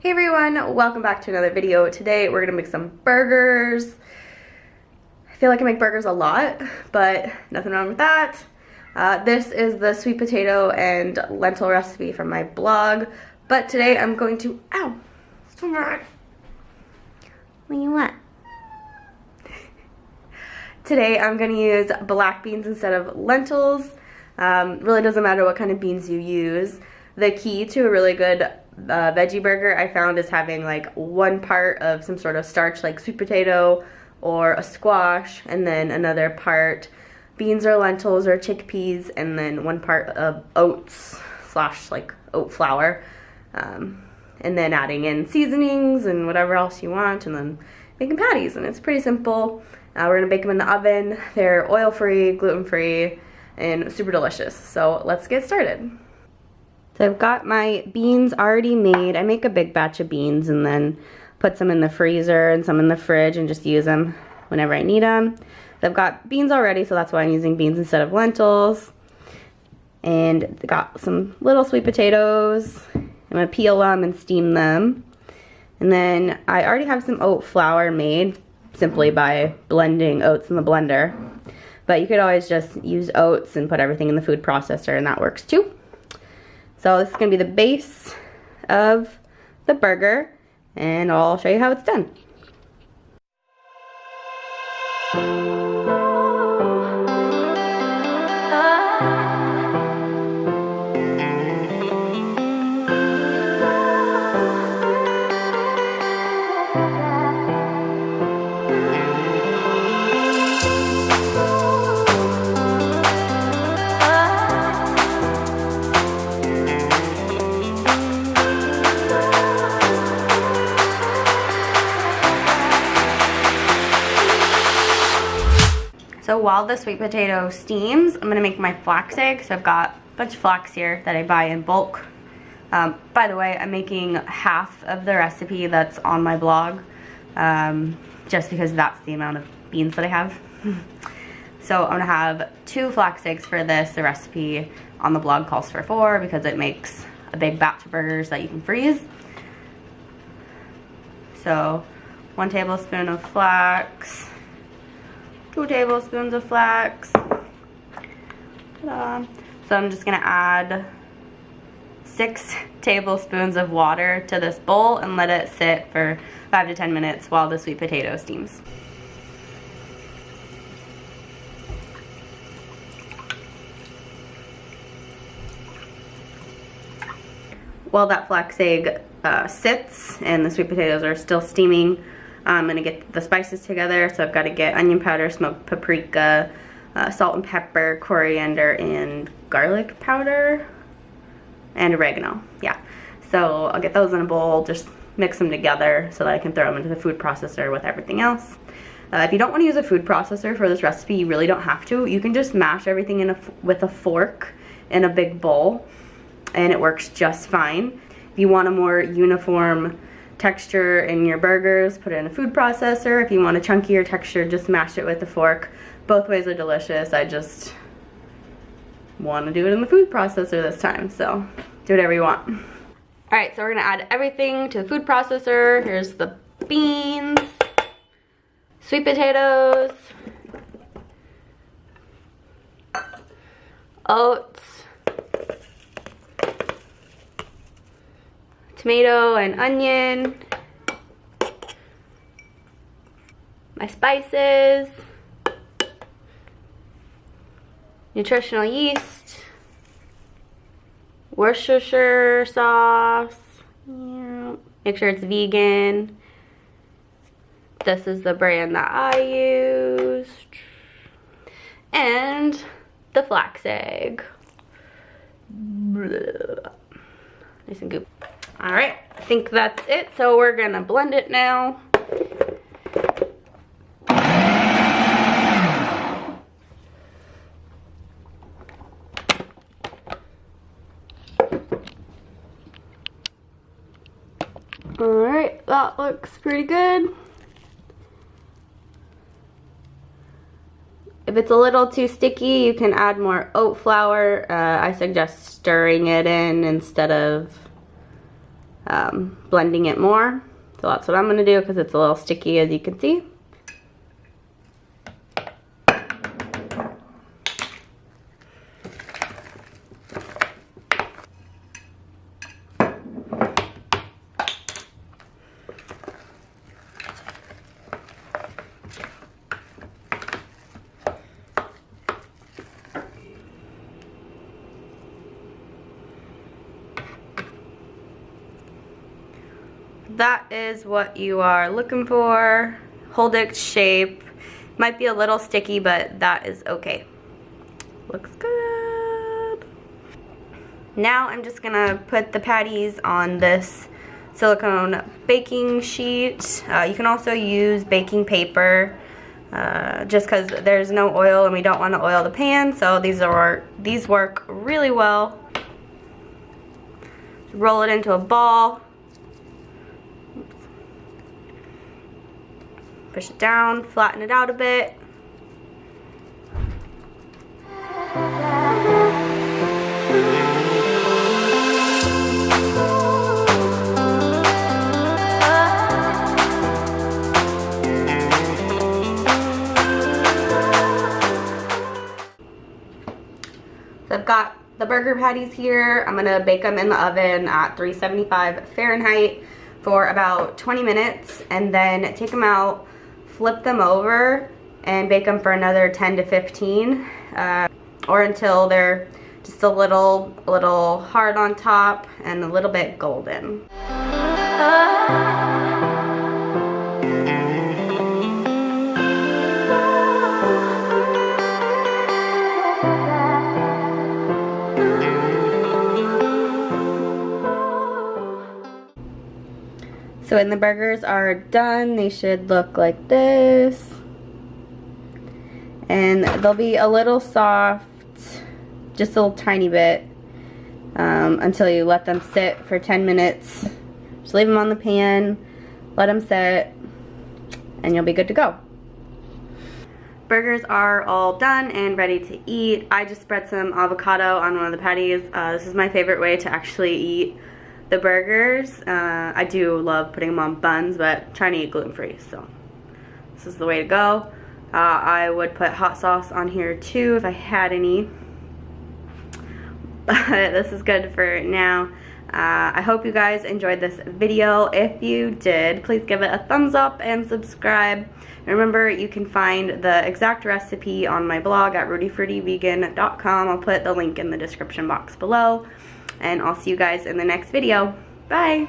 Hey everyone, welcome back to another video. Today we're gonna make some burgers. I feel like I make burgers a lot, but nothing wrong with that. This is the sweet potato and lentil recipe from my blog, but today I'm going to, ow, what do you want? Today I'm gonna use black beans instead of lentils. Really doesn't matter what kind of beans you use. The key to a really good veggie burger I found is having like one part of some sort of starch like sweet potato or a squash, and then another part beans or lentils or chickpeas, and then one part of oats slash like oat flour, and then adding in seasonings and whatever else you want, and then making patties. And it's pretty simple. We're gonna bake them in the oven. They're oil-free, gluten-free, and super delicious. So let's get started. So I've got my beans already made. I make a big batch of beans and then put some in the freezer and some in the fridge and just use them whenever I need them. So I've got beans already, so that's why I'm using beans instead of lentils. And got some little sweet potatoes. I'm gonna peel them and steam them. And then I already have some oat flour made simply by blending oats in the blender. But you could always just use oats and put everything in the food processor, and that works too. So this is going to be the base of the burger, and I'll show you how it's done. So while the sweet potato steams, I'm gonna make my flax egg. So I've got a bunch of flax here that I buy in bulk. By the way, I'm making half of the recipe that's on my blog, just because that's the amount of beans that I have. So I'm gonna have 2 flax eggs for this. The recipe on the blog calls for 4 because it makes a big batch of burgers that you can freeze. So 1 tablespoon of flax. 2 tablespoons of flax. Ta-da. So I'm just gonna add 6 tablespoons of water to this bowl and let it sit for 5 to 10 minutes while the sweet potato steams. While that flax egg sits and the sweet potatoes are still steaming, I'm gonna get the spices together. So I've got to get onion powder, smoked paprika, salt and pepper, coriander, and garlic powder, and oregano. Yeah. So I'll get those in a bowl, just mix them together so that I can throw them into the food processor with everything else. If you don't want to use a food processor for this recipe, you really don't have to. You can just mash everything in with a fork in a big bowl, and it works just fine. If you want a more uniform texture in your burgers, put it in a food processor. If you want a chunkier texture, just mash it with a fork. Both ways are delicious. I just want to do it in the food processor this time, so do whatever you want. Alright, so we're gonna add everything to the food processor. Here's the beans, sweet potatoes, oats, tomato and onion, my spices, nutritional yeast, Worcestershire sauce, yeah. Make sure it's vegan. This is the brand that I used. And the flax egg. Nice and goop. Alright, I think that's it. So we're gonna blend it now. Alright, that looks pretty good. If it's a little too sticky, you can add more oat flour. I suggest stirring it in instead of blending it more. So that's what I'm gonna do because it's a little sticky, as you can see. That is what you are looking for. Hold its shape. Might be a little sticky, but that is okay. Looks good. Now I'm just gonna put the patties on this silicone baking sheet. You can also use baking paper, just because there's no oil and we don't want to oil the pan, so these work really well. Roll it into a ball. Push it down, flatten it out a bit. So I've got the burger patties here. I'm gonna bake them in the oven at 375 Fahrenheit for about 20 minutes and then take them out, flip them over, and bake them for another 10 to 15 or until they're just a little hard on top and a little bit golden. So when the burgers are done, they should look like this. And they'll be a little soft, just a little tiny bit, until you let them sit for 10 minutes. Just leave them on the pan, let them sit, and you'll be good to go. Burgers are all done and ready to eat. I just spread some avocado on one of the patties. This is my favorite way to actually eat the burgers. I do love putting them on buns, but I'm trying to eat gluten-free, so this is the way to go. I would put hot sauce on here too if I had any, but this is good for now. I hope you guys enjoyed this video. If you did, please give it a thumbs up and subscribe. Remember, you can find the exact recipe on my blog at RootyFruityVegan.com. I'll put the link in the description box below. And I'll see you guys in the next video. Bye!